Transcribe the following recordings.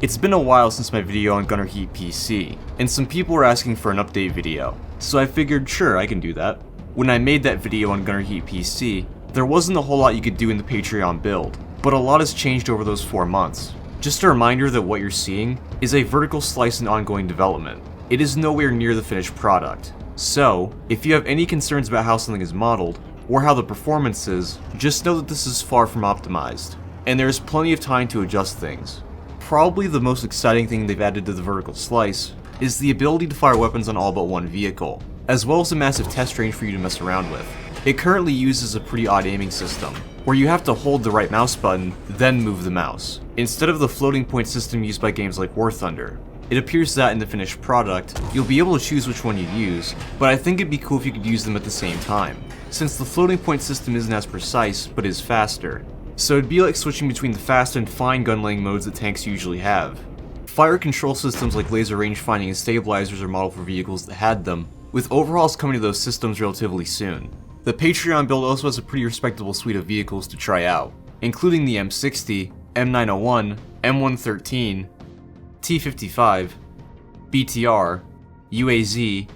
It's been a while since my video on Gunner GHPC, and some people were asking for an update video, so I figured sure, I can do that. When I made that video on Gunner GHPC, there wasn't a whole lot you could do in the Patreon build, but a lot has changed over those 4 months. Just a reminder that what you're seeing is a vertical slice in ongoing development. It is nowhere near the finished product. So, if you have any concerns about how something is modeled, or how the performance is, just know that this is far from optimized, and there is plenty of time to adjust things. Probably the most exciting thing they've added to the vertical slice is the ability to fire weapons on all but one vehicle, as well as a massive test range for you to mess around with. It currently uses a pretty odd aiming system, where you have to hold the right mouse button, then move the mouse, instead of the floating point system used by games like War Thunder. It appears that in the finished product, you'll be able to choose which one you use, but I think it'd be cool if you could use them at the same time, since the floating point system isn't as precise, but is faster. So it'd be like switching between the fast and fine gun-laying modes that tanks usually have. Fire control systems like laser rangefinding and stabilizers are modeled for vehicles that had them, with overhauls coming to those systems relatively soon. The Patreon build also has a pretty respectable suite of vehicles to try out, including the M60, M901, M113, T55, BTR, UAZ,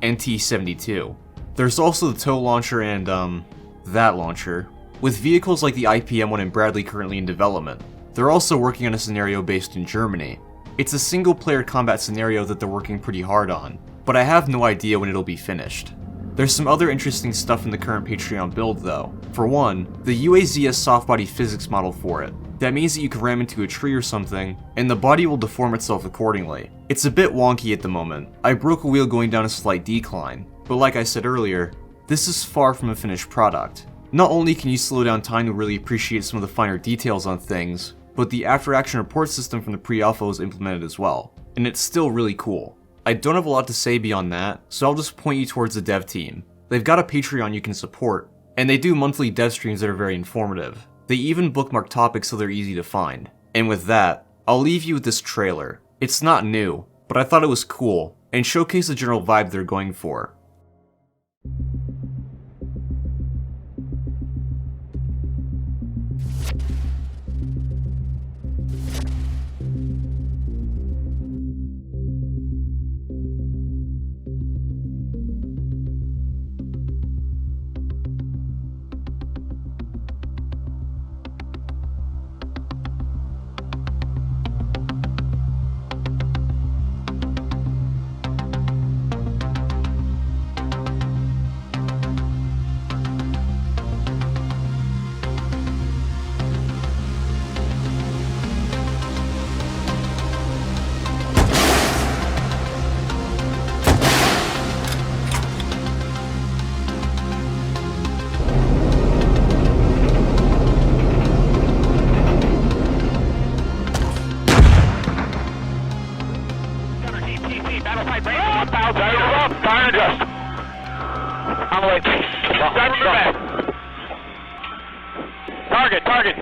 and T72. There's also the tow launcher and, that launcher, with vehicles like the IPM-1 and Bradley currently in development. They're also working on a scenario based in Germany. It's a single-player combat scenario that they're working pretty hard on, but I have no idea when it'll be finished. There's some other interesting stuff in the current Patreon build though. For one, the UAZ has soft body physics modeled for it. That means that you can ram into a tree or something, and the body will deform itself accordingly. It's a bit wonky at the moment. I broke a wheel going down a slight decline, but like I said earlier, this is far from a finished product. Not only can you slow down time to really appreciate some of the finer details on things, but the after-action report system from the pre-alpha was implemented as well, and it's still really cool. I don't have a lot to say beyond that, so I'll just point you towards the dev team. They've got a Patreon you can support, and they do monthly dev streams that are very informative. They even bookmark topics so they're easy to find. And with that, I'll leave you with this trailer. It's not new, but I thought it was cool, and showcased the general vibe they're going for. Fire and adjust. I'll wait. Target.